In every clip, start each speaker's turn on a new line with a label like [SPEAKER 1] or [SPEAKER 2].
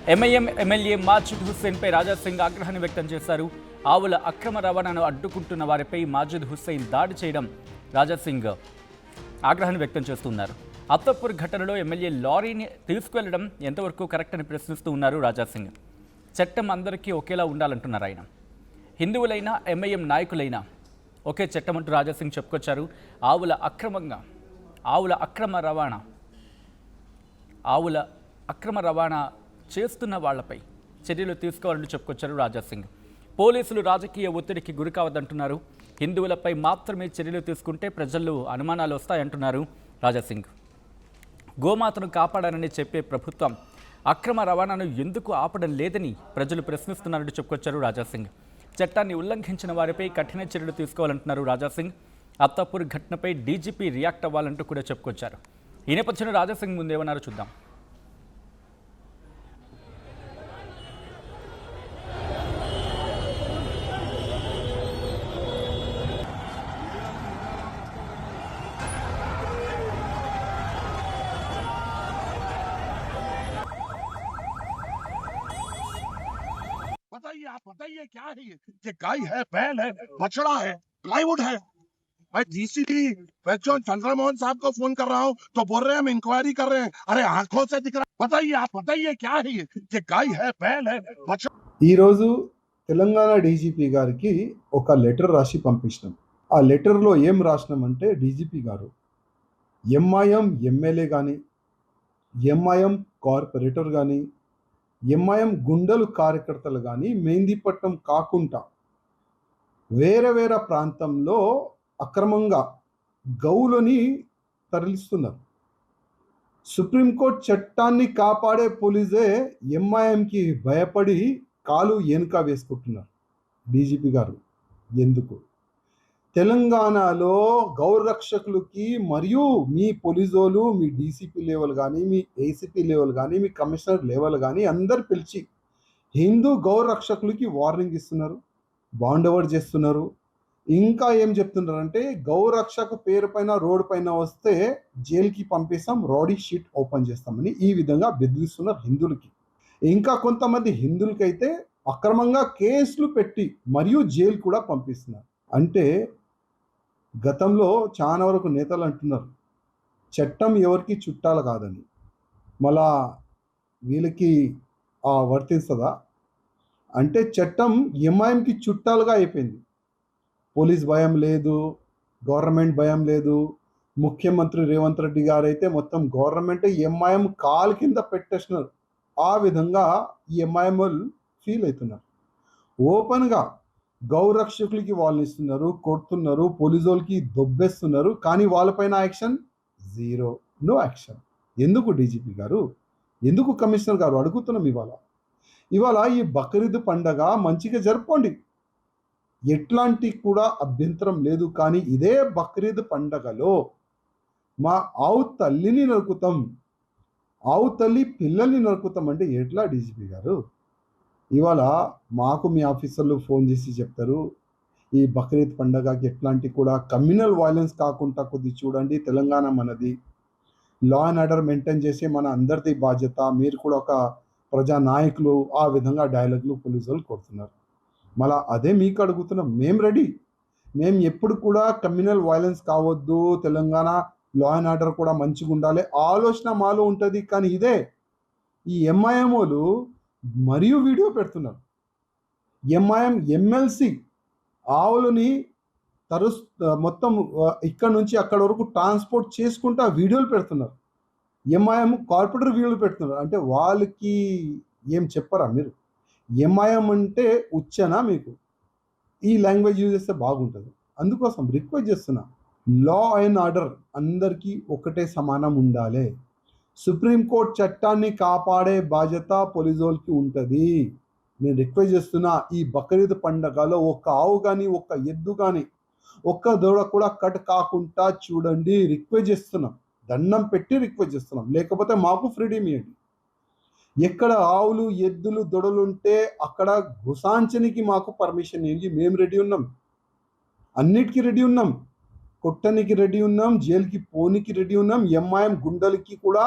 [SPEAKER 1] MIM MLA Majid హుస్సేన్పై రాజాసింగ్ ఆగ్రహాన్ని వ్యక్తం చేశారు. ఆవుల అక్రమ రవాణాను అడ్డుకుంటున్న వారిపై మాజిద్ హుస్సేన్ దాడి చేయడం రాజాసింగ్ ఆగ్రహాన్ని వ్యక్తం చేస్తున్నారు. అత్తపూర్ ఘటనలో ఎమ్మెల్యే లారీని తీసుకువెళ్లడం ఎంతవరకు కరెక్ట్ అని ప్రశ్నిస్తూ ఉన్నారు రాజాసింగ్. చట్టం అందరికీ ఒకేలా ఉండాలంటున్నారు ఆయన. హిందువులైనా ఎంఐఎం నాయకులైనా ఒకే చట్టం అంటూ రాజాసింగ్ చెప్పుకొచ్చారు. ఆవుల అక్రమ రవాణా చేస్తున్న వాళ్లపై చర్యలు తీసుకోవాలని చెప్పుకొచ్చారు రాజాసింగ్. పోలీసులు రాజకీయ ఒత్తిడికి గురి కావద్దంటున్నారు. హిందువులపై మాత్రమే చర్యలు తీసుకుంటే ప్రజల్లో అనుమానాలు వస్తాయంటున్నారు రాజాసింగ్. గోమాతను కాపాడాలని చెప్పే ప్రభుత్వం అక్రమ రవాణాను ఎందుకు ఆపడం లేదని ప్రజలు ప్రశ్నిస్తున్నారని చెప్పుకొచ్చారు రాజాసింగ్. చట్టాన్ని ఉల్లంఘించిన వారిపై కఠిన చర్యలు తీసుకోవాలంటున్నారు రాజాసింగ్. అత్తాపూర్ ఘటనపై డీజీపీ రియాక్ట్ అవ్వాలంటూ కూడా చెప్పుకొచ్చారు. ఈ నేపథ్యంలో రాజాసింగ్ ముందేమన్నారో చూద్దాం.
[SPEAKER 2] बताइए, आप बताइए क्या है ये गाय है, बैल है, बछड़ा है, प्लाईवुड है। मैं डीसीपी चंद्रमोहन साहब को फोन कर रहा हूँ तो बोल रहे हैं हम इंक्वायरी कर रहे हैं। अरे आंखों से दिख रहा है। बताइए, आप बताइए क्या है ये गाय है, बैल है, बछड़ा।
[SPEAKER 3] ఈ రోజు తెలంగాణ డీజీపీ గారికి ఒక లెటర్ రాసి పంపించినాం. ఆ లెటర్లో ఏం రాసినామంటే, డీజీపీ గారు ఎంఐఎం ఎమ్మెల్యే కానీ, ఎంఐఎం కార్పొరేటర్ కానీ, ఎంఐఎం గుండెలు కార్యకర్తలు కానీ మెహందీపట్నం కాకుండా వేరే వేరే ప్రాంతంలో అక్రమంగా గౌలని తరలిస్తున్నారు. సుప్రీంకోర్టు చట్టాన్ని కాపాడే పోలీసే ఎంఐఎంకి భయపడి కాలు వెనుక వేసుకుంటున్నారు. డీజీపీ గారు ఎందుకు తెలంగాణలో గౌరక్షకులకి మరియు మీ పోలీసోలు, మీ డీసీపీ లెవెల్ కానీ, మీ ఏసీపీ లెవెల్ కానీ, మీ కమిషనర్ లెవెల్ కానీ అందరు పిలిచి హిందూ గౌరక్షకులకి వార్నింగ్ ఇస్తున్నారు, బాండ్ ఓవర్ చేస్తున్నారు. ఇంకా ఏం చెప్తున్నారంటే, గౌరక్షక పేరు పైన రోడ్డు పైన వస్తే జైలుకి పంపిస్తాం, రౌడీ షీట్ ఓపెన్ చేస్తామని ఈ విధంగా బెదిరిస్తున్నారు హిందువులకి. ఇంకా కొంతమంది హిందువులకైతే అక్రమంగా కేసులు పెట్టి మరియు జైలు కూడా పంపిస్తున్నారు. అంటే గతంలో చాలా వరకు నేతలు అంటున్నారు చట్టం ఎవరికి చుట్టాలు కాదని. మళ్ళా వీళ్ళకి వర్తిస్తుందా అంటే, చట్టం ఎంఐఎంకి చుట్టాలుగా అయిపోయింది. పోలీస్ భయం లేదు, గవర్నమెంట్ భయం లేదు. ముఖ్యమంత్రి రేవంత్ రెడ్డి గారు అయితే మొత్తం గవర్నమెంట్ ఎంఐఎం కాలు కింద పెట్టేసినారు. ఆ విధంగా ఈ ఎంఐఎం వాళ్ళు ఫీల్ అవుతున్నారు. ఓపెన్గా గౌరక్షకులకి వాళ్ళు ఇస్తున్నారు, కొడుతున్నారు, పోలీసు వాళ్ళకి దొబ్బేస్తున్నారు. కానీ వాళ్ళపైన యాక్షన్ జీరో, నో యాక్షన్. ఎందుకు డీజీపీ గారు, ఎందుకు కమిషనర్ గారు అడుగుతున్నాం. ఇవాళ ఈ బక్రీద్ పండగ మంచిగా జరుపుకోండి, ఎట్లాంటి కూడా అభ్యంతరం లేదు. కానీ ఇదే బక్రీద్ పండగలో మా ఆవు తల్లిని నరుకుతాం, ఆవు తల్లి పిల్లల్ని నరుకుతాం అంటే ఎట్లా డీజీపీ గారు? ఇవాళ మాకు మీ ఆఫీసర్లు ఫోన్ చేసి చెప్తారు, ఈ బక్రీద్ పండగకి ఎట్లాంటి కూడా కమ్యూనల్ వైలెన్స్ కాకుండా కొద్ది చూడండి. తెలంగాణ మనది, లా అండ్ ఆర్డర్ మెయింటైన్ చేసే మన అందరిది బాధ్యత. మీరు కూడా ఒక ప్రజా నాయకులు. ఆ విధంగా డైలాగులు పోలీసు వాళ్ళు కొడుతున్నారు. మళ్ళీ అదే మీకు అడుగుతున్నాం, మేము రెడీ. మేము ఎప్పుడు కూడా కమ్యూనల్ వైలెన్స్ కావద్దు, తెలంగాణ లా అండ్ ఆర్డర్ కూడా మంచిగా ఉండాలి ఆలోచన మాలో ఉంటుంది. కానీ ఇదే ఈ ఎంఐఎం వాళ్ళు మరియు వీడియో పెడుతున్నారు. ఎంఐఎం ఎమ్మెల్సీ ఆవులని మొత్తం ఇక్కడ నుంచి అక్కడ వరకు ట్రాన్స్పోర్ట్ చేసుకుంటూ వీడియోలు పెడుతున్నారు. ఎంఐఎం కార్పొరేటర్ వీడియోలు పెడుతున్నారు. అంటే వాళ్ళకి ఏం చెప్పరా మీరు? ఎంఐఎం అంటే ఉచ్చనా మీకు? ఈ లాంగ్వేజ్ యూజ్ చేస్తే బాగుంటుంది. అందుకోసం రిక్వెస్ట్ చేస్తున్నా, లా అండ్ ఆర్డర్ అందరికీ ఒకటే సమానం ఉండాలి. సుప్రీంకోర్టు చట్టాన్ని కాపాడే బాధ్యత పోలీసు వాళ్ళకి ఉంటుంది. నేను రిక్వెస్ట్ చేస్తున్నా, ఈ బక్రీద్ పండగలో ఒక్క ఆవు కానీ, ఒక్క ఎద్దు కానీ, ఒక్క దూడ కూడా కట్ కాకుండా చూడండి. రిక్వెస్ట్ చేస్తున్నాం, దండం పెట్టి రిక్వెస్ట్ చేస్తున్నాం. లేకపోతే మాకు ఫ్రీడమ్ ఇవ్వండి. ఎక్కడ ఆవులు, ఎద్దులు, దొడలు ఉంటే అక్కడ గుసాంచనికి మాకు పర్మిషన్ ఇవ్వండి. మేము రెడీ ఉన్నాం, అన్నిటికీ రెడీ ఉన్నాం. కొట్టనికి రెడీ ఉన్నాం, జైలుకి పోనీకి రెడీ ఉన్నాం. ఎంఐఎం గుండెలకి కూడా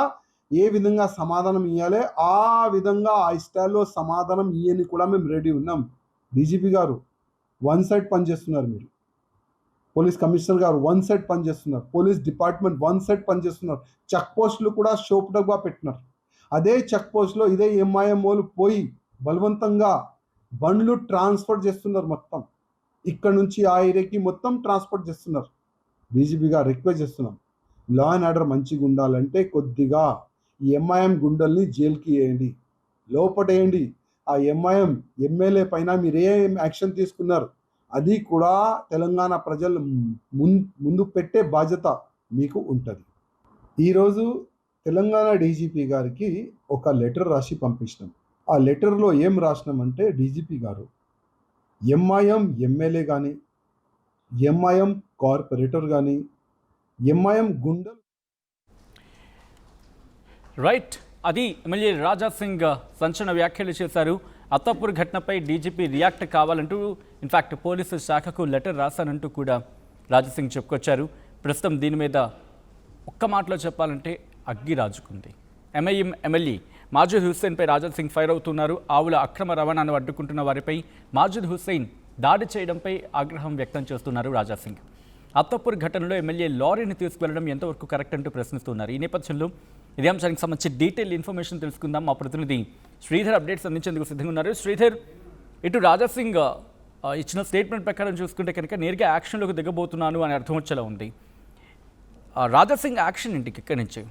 [SPEAKER 3] ఏ విధంగా సమాధానం ఇవ్వాలి ఆ విధంగా ఆ స్టైల్లో సమాధానం ఇయ్యని కూడా మేము రెడీ ఉన్నాం. డీజీపీ గారు వన్ సైడ్ పనిచేస్తున్నారు, మీరు పోలీస్ కమిషనర్ గారు వన్ సైడ్ పనిచేస్తున్నారు, పోలీస్ డిపార్ట్మెంట్ వన్ సైడ్ పనిచేస్తున్నారు. చెక్ పోస్టులు కూడా షోప్డగా పెట్టినారు. అదే చెక్ పోస్ట్లో ఇదే ఎంఐఎంఓలు పోయి బలవంతంగా బండ్లు ట్రాన్స్పోర్ట్ చేస్తున్నారు. మొత్తం ఇక్కడ నుంచి ఆ ఏరియాకి మొత్తం ట్రాన్స్పోర్ట్ చేస్తున్నారు. డీజీపీ గారు రిక్వెస్ట్ చేస్తున్నాం, లా అండ్ ఆర్డర్ మంచిగా ఉండాలంటే కొద్దిగా ఈ ఎంఐఎం గుండల్ని జైలుకి వేయండి, లోపటేయండి. ఆ ఎంఐఎం ఎమ్మెల్యే పైన మీరు ఏం యాక్షన్ తీసుకున్నారు అది కూడా తెలంగాణ ప్రజలు ముందు పెట్టే బాధ్యత మీకు ఉంటుంది. ఈరోజు తెలంగాణ డీజీపీ గారికి ఒక లెటర్ రాసి పంపించినాం. ఆ లెటర్లో ఏం రాసినామంటే, డీజీపీ గారు ఎంఐఎం ఎమ్మెల్యే కానీ, ఎంఐఎం కార్పొరేటర్ కానీ, ఎంఐఎం గుండెలు
[SPEAKER 1] రైట్, అది ఎమ్మెల్యే రాజా సింగ్ సంచలన వ్యాఖ్యలు చేశారు. అత్తాపూర్ ఘటనపై డీజీపీ రియాక్ట్ కావాలంటూ ఇన్ఫ్యాక్ట్ పోలీసు శాఖకు లెటర్ రాశానంటూ కూడా రాజాసింగ్ చెప్పుకొచ్చారు. ప్రస్తుతం దీని మీద ఒక్క మాటలో చెప్పాలంటే అగ్గి రాజుకుంది. ఎంఐఎం ఎమ్మెల్యే మాజిద్ హుస్సేన్పై రాజాసింగ్ ఫైర్ అవుతున్నారు. ఆవుల అక్రమ రవాణాను అడ్డుకుంటున్న వారిపై మాజిద్ హుస్సేన్ దాడి చేయడంపై ఆగ్రహం వ్యక్తం చేస్తున్నారు రాజాసింగ్. అత్తాపూర్ ఘటనలో ఎమ్మెల్యే లారీని తీసుకువెళ్లడం ఎంతవరకు కరెక్ట్ అంటూ ప్రశ్నిస్తున్నారు. ఈ నేపథ్యంలో ఇదే అంశానికి సంబంధించి డీటెయిల్ ఇన్ఫర్మేషన్ తెలుసుకుందాం. మా ప్రతినిధి శ్రీధర్ అప్డేట్స్ అందించేందుకు సిద్ధంగా ఉన్నారు. శ్రీధర్, ఇటు రాజాసింగ్ ఇచ్చిన స్టేట్మెంట్ ప్రకారం చూసుకుంటే కనుక నేరుగా యాక్షన్లోకి దిగబోతున్నాను అని అర్థం వచ్చేలా ఉంది. రాజాసింగ్ యాక్షన్ ఇంటికి ఇక్కడి నుంచి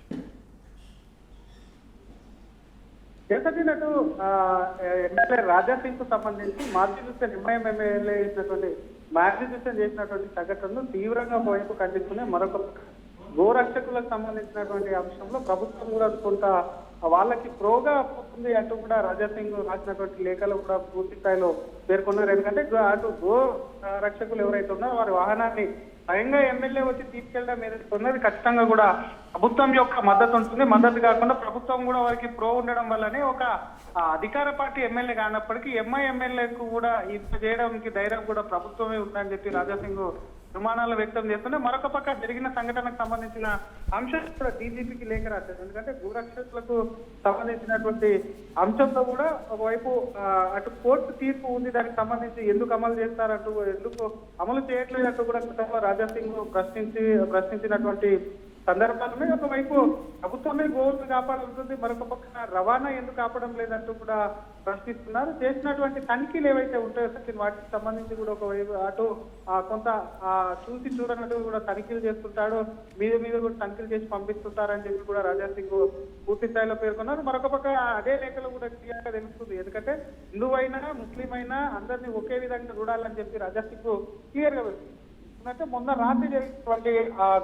[SPEAKER 4] చేపట్టినట్టు ఎమ్మెల్యే రాజాసింగ్ కు సంబంధించి మాజీ హుస్సేన్ ఎంఐఎం ఎమ్మెల్యే ఇచ్చినటువంటి మాజీ హుస్సేన్ చేసినటువంటి సంఘటనను తీవ్రంగా వైపు ఖండిస్తూనే మరొక గోరక్షకులకు సంబంధించినటువంటి అంశంలో ప్రభుత్వం కూడా కొంత వాళ్ళకి ప్రోగా పోతుంది అంటూ కూడా రాజాసింగ్ రాసినటువంటి లేఖలు కూడా పూర్తి స్థాయిలో పేర్కొన్నారు. ఎందుకంటే అటు గో రక్షకులు ఎవరైతే ఉన్నారో వారి వాహనాన్ని స్వయంగా ఎమ్మెల్యే వచ్చి తీసుకెళ్ళడం ఏదైతే ఉన్నది ఖచ్చితంగా కూడా ప్రభుత్వం యొక్క మద్దతు ఉంటుంది. మద్దతు కాకుండా ప్రభుత్వం కూడా వారికి ప్రో ఉండడం వల్లనే ఒక అధికార పార్టీ ఎమ్మెల్యే కానప్పటికీ ఎమ్మెల్యేకు కూడా ఇంత చేయడానికి ధైర్యం కూడా ప్రభుత్వమే ఉందని చెప్పి రాజాసింగ్ అనుమానాలు వ్యక్తం చేస్తుంటే, మరొక పక్క జరిగిన సంఘటనకు సంబంధించిన అంశం కూడా డీజీపీకి లేఖ రాశారు. ఎందుకంటే భూరక్షకులకు సంబంధించినటువంటి అంశంలో కూడా ఒకవైపు అటు కోర్టు తీర్పు ఉంది, దానికి సంబంధించి ఎందుకు అమలు చేస్తారంటూ, ఎందుకు అమలు చేయట్లేదంటూ కూడా గతంలో రాజాసింగ్ ప్రశ్నించినటువంటి సందర్భాలనే ఒకవైపు ప్రభుత్వమే గోవును కాపాడుతుంది, మరొక పక్కన రవాణా ఎందుకు కాపాడడం లేదంటూ కూడా ప్రశ్నిస్తున్నారు. చేసినటువంటి తనిఖీలు ఏవైతే ఉంటాయో సచిన్ వాటికి సంబంధించి కూడా ఒకవైపు అటు కొంత చూసి చూడనట్టు కూడా తనిఖీలు చేస్తుంటాడు, మీద కూడా తనిఖీలు చేసి పంపిస్తుంటారని చెప్పి కూడా రాజాసింగ్ పూర్తి స్థాయిలో పేర్కొన్నారు. మరొక పక్క అదే లేఖలో కూడా క్లియర్ గా తెలుస్తుంది. ఎందుకంటే హిందూ అయినా ముస్లిం అయినా అందరినీ ఒకే విధంగా చూడాలని చెప్పి రాజాసింగ్ క్లియర్ గా అంటే మొన్న రాత్రి జరిగినటువంటి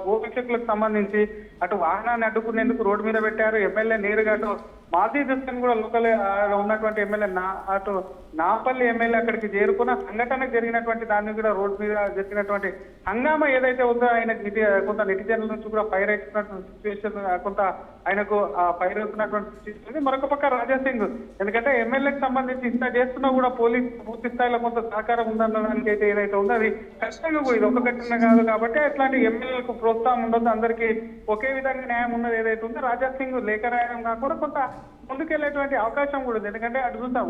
[SPEAKER 4] గోరక్షకులకు సంబంధించి అటు వాహనాన్ని అడ్డుకునేందుకు రోడ్డు మీద పెట్టారు. ఎమ్మెల్యే నేరుగా అటు మాజీ దర్శన్ కూడా లోకల్ ఉన్నటువంటి ఎమ్మెల్యే అటు నాపల్లి ఎమ్మెల్యే అక్కడికి చేరుకున్న సంఘటనకు జరిగినటువంటి దాన్ని కూడా రోడ్డు మీద జరిగినటువంటి హంగామా ఏదైతే ఉందో ఆయనకు కొంత నెటిజన్ల నుంచి కూడా ఫైర్ అవుతున్నటువంటి సిచ్యువేషన్, కొంత ఆయనకు ఫైర్ అవుతున్నటువంటి సిచ్యువేషన్. మరొక పక్క రాజాసింగ్ ఎందుకంటే ఎమ్మెల్యేకి సంబంధించి ఇంత చేస్తున్నా కూడా పోలీస్ పూర్తి స్థాయిలో కొంత సహకారం ఉందనడానికి అయితే ఏదైతే ఉందో అది ఖచ్చితంగా ఇది ఒక ఘటన కాదు కాబట్టి అట్లాంటి ఎమ్మెల్యేలకు ప్రోత్సాహం ఉండదు, అందరికీ ఒకే విధంగా న్యాయం ఉన్నది ఏదైతే ఉందో రాజాసింగ్ లేఖ రాయడం కాకుండా కొంత ముందుకెళ్లేటువంటి అవకాశం కూడా ఉంది. ఎందుకంటే అటు చూద్దాం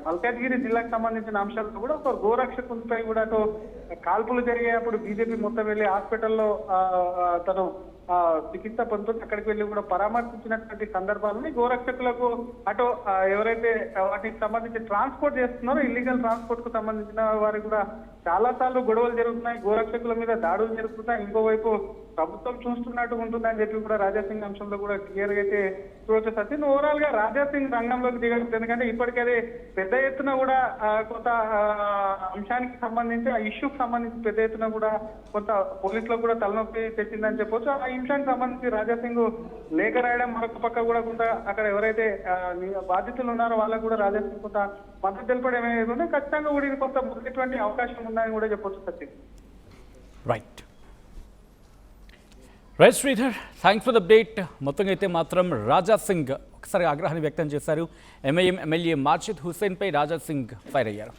[SPEAKER 4] మల్కాజ్గిరి జిల్లాకు సంబంధించిన అంశాలతో కూడా ఒక గోరక్షకునిపై కూడా అటు కాల్పులు జరిగేటప్పుడు బీజేపీ మొత్తం వెళ్లి హాస్పిటల్లో తను చికిత్స పొందుతూ అక్కడికి వెళ్ళి కూడా పరామర్శించినటువంటి సందర్భాలని గోరక్షకులకు అటు ఎవరైతే వాటికి సంబంధించి ట్రాన్స్పోర్ట్ చేస్తున్నారో ఇల్లీగల్ ట్రాన్స్పోర్ట్ కు సంబంధించిన వారికి కూడా చాలా సార్లు గొడవలు జరుగుతున్నాయి, గోరక్షకుల మీద దాడులు జరుగుతున్నాయి. ఇంకోవైపు ప్రభుత్వం చూస్తున్నట్టు ఉంటుందని చెప్పి కూడా రాజాసింగ్ అంశంలో కూడా క్లియర్ గా అయితే చూడొచ్చు. సచిన్ ఓవరాల్ గా రాజాసింగ్ రంగంలోకి దిగలేదు. ఎందుకంటే ఇప్పటికే అది పెద్ద ఎత్తున కూడా కొంత అంశానికి సంబంధించి ఆ ఇష్యూకి సంబంధించి పెద్ద ఎత్తున కూడా కొంత పోలీసులకు కూడా తలనొప్పి తెచ్చిందని చెప్పొచ్చు. ఆ అంశానికి సంబంధించి రాజాసింగ్ లేఖ రాయడం, మరొక పక్క కూడా కొంత అక్కడ ఎవరైతే బాధితులు ఉన్నారో వాళ్ళకు కూడా రాజాసింగ్ కొంత మద్దతు తెలపడం ఏదైతే ఖచ్చితంగా కూడా ఇది కొంత ముగినటువంటి అవకాశం ఉందని కూడా చెప్పొచ్చు Sachin.
[SPEAKER 1] Right Sridhar, thanks for the update. మొత్తంగా అయితే మాత్రం రాజాసింగ్ ఒకసారి ఆగ్రహాన్ని వ్యక్తం చేశారు. ఎంఐఎం ఎమ్మెల్యే మాజిద్ హుస్సేన్పై రాజాసింగ్ ఫైర్ అయ్యారు.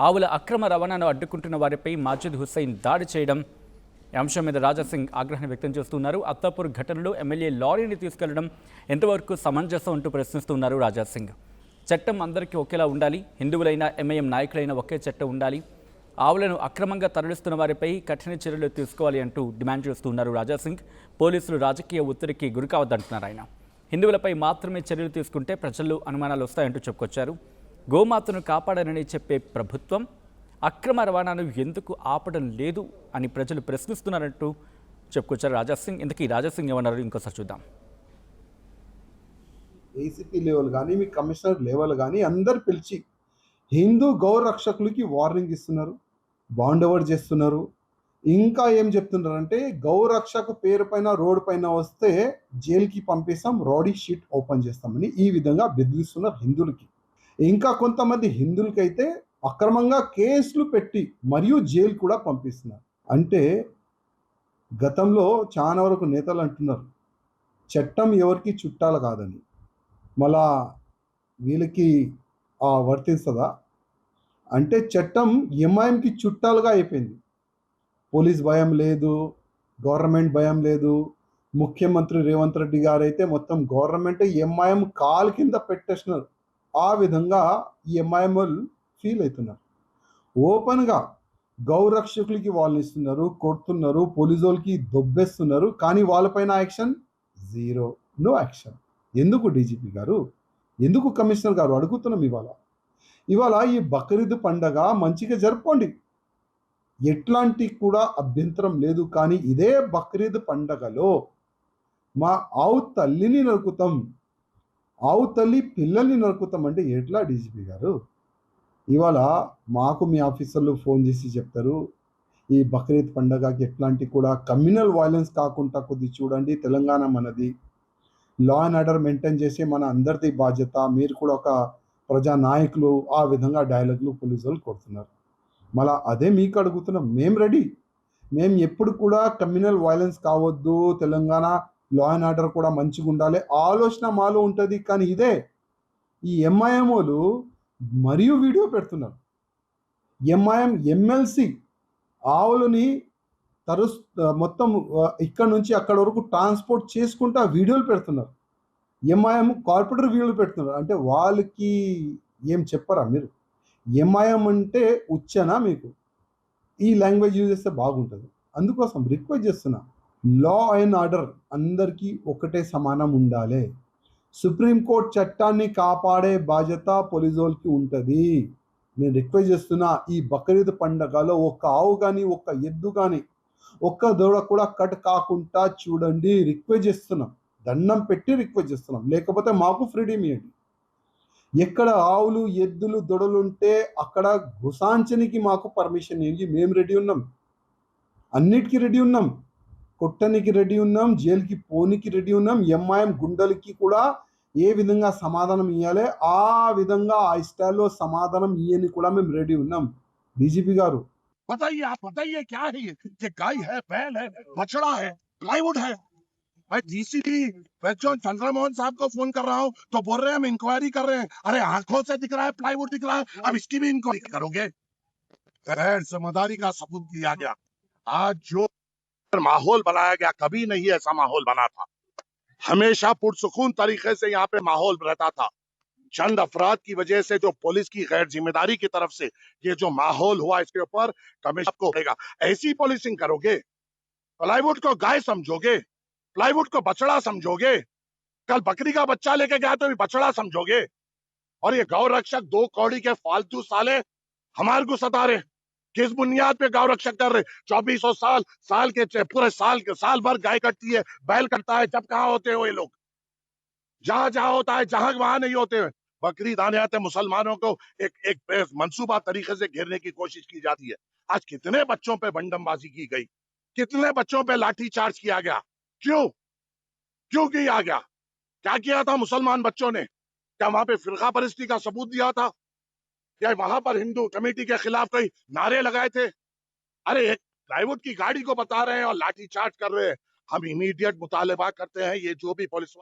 [SPEAKER 1] ఆవుల అక్రమ రవాణాను అడ్డుకుంటున్న వారిపై మాజిద్ హుస్సేన్ దాడి చేయడం ఈ అంశం మీద రాజాసింగ్ ఆగ్రహం వ్యక్తం చేస్తున్నారు. అత్తాపూర్ ఘటనలో ఎమ్మెల్యే లారీని తీసుకెళ్లడం ఎంతవరకు సమంజసం అంటూ ప్రశ్నిస్తున్నారు రాజాసింగ్. చట్టం అందరికీ ఒకేలా ఉండాలి, హిందువులైన ఎంఐఎం నాయకులైన ఒకే చట్టం ఉండాలి, ఆవులను అక్రమంగా తరలిస్తున్న వారిపై కఠిన చర్యలు తీసుకోవాలి అంటూ డిమాండ్ చేస్తున్నారు రాజాసింగ్. పోలీసులు రాజకీయ ఒత్తిడికి గురికావద్దంటున్నారు ఆయన. హిందువులపై మాత్రమే చర్యలు తీసుకుంటే ప్రజల్లో అనుమానాలు వస్తాయంటూ చెప్పుకొచ్చారు. గోమాతను కాపాడాలని చెప్పే ప్రభుత్వం అక్రమ రవాణాను ఎందుకు ఆపడం లేదు అని ప్రజలు ప్రశ్నిస్తున్నారంటూ చెప్పుకొచ్చారు రాజాసింగ్. ఇంతకీ రాజాసింగ్ ఏమన్నారు ఇంకోసారి చూద్దాం.
[SPEAKER 3] ఏసీపీ లెవెల్ కానీ మీ కమిషనర్ లెవెల్ కానీ అందరు పిలిచి హిందూ గౌ రక్షకులకి వార్నింగ్ ఇస్తున్నారు, బాండ్ ఓవర్ చేస్తున్నారు. ఇంకా ఏం చెప్తున్నారంటే గౌ రక్షకు పేరు పైన రోడ్డు పైన వస్తే జైలుకి పంపిస్తాం, రౌడీ షీట్ ఓపెన్ చేస్తామని ఈ విధంగా బెదిరిస్తున్నారు హిందువులకి. ఇంకా కొంతమంది హిందువులకైతే అక్రమంగా కేసులు పెట్టి మరియు జైలు కూడా పంపిస్తున్నారు. అంటే గతంలో చాలా వరకు నేతలు అంటున్నారు చట్టం ఎవరికి చుట్టాలు కాదని. మళ్ళా వీళ్ళకి వర్తిస్తుందా అంటే చట్టం ఎంఐఎంకి చుట్టాలుగా అయిపోయింది. పోలీస్ భయం లేదు, గవర్నమెంట్ భయం లేదు. ముఖ్యమంత్రి రేవంత్ రెడ్డి గారు అయితే మొత్తం గవర్నమెంట్ ఎంఐఎం కాలు కింద పెట్టేసినారు. ఆ విధంగా ఈ ఎంఐఎం వాళ్ళు ఫీల్ అవుతున్నారు. ఓపెన్గా గౌరక్షకులకి వాళ్ళు ఇస్తున్నారు, కొడుతున్నారు, పోలీసు వాళ్ళకి దొబ్బేస్తున్నారు. కానీ వాళ్ళపైన యాక్షన్ జీరో, నో యాక్షన్. ఎందుకు డీజీపీ గారు, ఎందుకు కమిషనర్ గారు అడుగుతున్నాం. ఇవాళ ఈ బక్రీద్ పండగ మంచిగా జరుపుకోండి, ఎట్లాంటి కూడా అభ్యంతరం లేదు. కానీ ఇదే బక్రీద్ పండగలో మా ఆవు తల్లిని నరుకుతాం, ఆవు తల్లి పిల్లల్ని నరుకుతాం అంటే ఎట్లా డీజీపీ గారు? ఇవాళ మాకు మీ ఆఫీసర్లు ఫోన్ చేసి చెప్తారు ఈ బక్రీద్ పండగకి ఎట్లాంటి కూడా కమ్యూనల్ వైలెన్స్ కాకుండా కొద్ది చూడండి. తెలంగాణ మనది, లా అండ్ ఆర్డర్ మెయింటైన్ చేసే మన అందరిది బాధ్యత. మీరు కూడా ఒక ప్రజా నాయకులు, ఆ విధంగా డైలాగులు పోలీసు వాళ్ళు కొడుతున్నారు. మళ్ళా అదే మీకు అడుగుతున్నాం, మేము రెడీ. మేము ఎప్పుడు కూడా కమ్యూనల్ వైలెన్స్ కావద్దు, తెలంగాణ లా అండ్ ఆర్డర్ కూడా మంచిగా ఉండాలి ఆలోచన మాలో ఉంటుంది. కానీ ఇదే ఈ ఎంఐఎంఓలు మరియు వీడియో పెడుతున్నారు. ఎంఐఎం ఎమ్మెల్సీ ఆవులని మొత్తం ఇక్కడ నుంచి అక్కడ వరకు ట్రాన్స్పోర్ట్ చేసుకుంటూ వీడియోలు పెడుతున్నారు. ఎంఐఎం కార్పొరేటర్ వీడియోలు పెడుతున్నారు. అంటే వాళ్ళకి ఏం చెప్పరా మీరు? ఎంఐఎం అంటే ఉచ్చనా మీకు? ఈ లాంగ్వేజ్ యూజ్ చేస్తే బాగుంటుంది. అందుకోసం రిక్వెస్ట్ చేస్తున్నా, లా అండ్ ఆర్డర్ అందరికీ ఒకటే సమానం ఉండాలి. సుప్రీంకోర్టు చట్టాన్ని కాపాడే బాధ్యత పోలీసు వాళ్ళకి ఉంటుంది. నేను రిక్వెస్ట్ చేస్తున్నా, ఈ బక్రీద్ పండగలో ఒక్క ఆవు కానీ, ఒక్క ఎద్దు కానీ, ఒక్క దూడ కూడా కట్ కాకుండా చూడండి. రిక్వెస్ట్ చేస్తున్నాం, దండం పెట్టి రిక్వెస్ట్ చేస్తున్నాం. లేకపోతే మాకు ఫ్రీడమ్ ఇవ్వండి. ఎక్కడ ఆవులు ఎద్దులు దొడలు ఉంటే అక్కడ గుసాంచనికి మాకు పర్మిషన్ ఇవ్వండి. మేము రెడీ ఉన్నాం, అన్నిటికీ రెడీ ఉన్నాం, కొట్టనికి రెడీ ఉన్నాం, జైలుకి పోనికి రెడీ ఉన్నాం. ఎంఐఎం గుండెలకి కూడా ఏ విధంగా సమాధానం ఇవ్వాలి ఆ విధంగా ఆ స్టైల్లో సమాధానం ఇవ్వని కూడా మేము రెడీ ఉన్నాం. డీజీపీ గారు
[SPEAKER 2] बताइए, आप बताइए क्या है ये गाय है, बैल है, बछड़ा है, प्लाईवुड है? मैं डीसीपी वैक्चौन चंद्रमोहन साहब को फोन कर रहा हूँ तो बोल रहे हैं हम इंक्वायरी कर रहे हैं। अरे आंखों से दिख रहा है, प्लाईवुड दिख रहा है, अब इसकी भी इंक्वायरी करोगे? गैर जिम्मेदारी का सबूत दिया गया। आज जो माहौल बनाया गया, कभी नहीं ऐसा माहौल बना था। हमेशा पुरसुकून तरीके से यहाँ पे माहौल रहता था। चंद अफराद की वजह से जो पुलिस की गैर जिम्मेदारी की तरफ से ये जो माहौल हुआ, इसके ऊपर कमिश्नर को होगा। ऐसी पुलिसिंग करोगे? प्लाईवुड को गाय समझोगे, प्लाईवुड को बछड़ा समझोगे, कल बकरी का बच्चा लेके गया तो भी बछड़ा समझोगे। और ये गौ रक्षक 2 कौड़ी के फालतू साले हमारे को सता रहे। किस बुनियाद पे गौ रक्षक कर रहे? 2400 साल के पूरे साल भर गाय कटती है, बैल कटता है, जब कहाँ होते हो ये लोग? जहां जहां होता है, जहां वहां नहीं होते। बकरीद आने आते मुसलमानों को एक मंसूबा तरीके से घेरने की कोशिश की जाती है। आज कितने बच्चों पे बंडमबाजी की गई, कितने बच्चों पे लाठीचार्ज किया गया? क्यों किया गया? क्या किया था मुसलमान बच्चों ने? क्या वहां पे फिरका परस्ती का सबूत दिया था? या वहां पर हिंदू कमेटी के खिलाफ कोई नारे लगाए थे? अरे एक प्लाईवुड की गाड़ी को बता रहे हैं और लाठीचार्ज कर रहे हैं। हम इमीडिएट मुतालबा करते हैं, ये जो भी पुलिस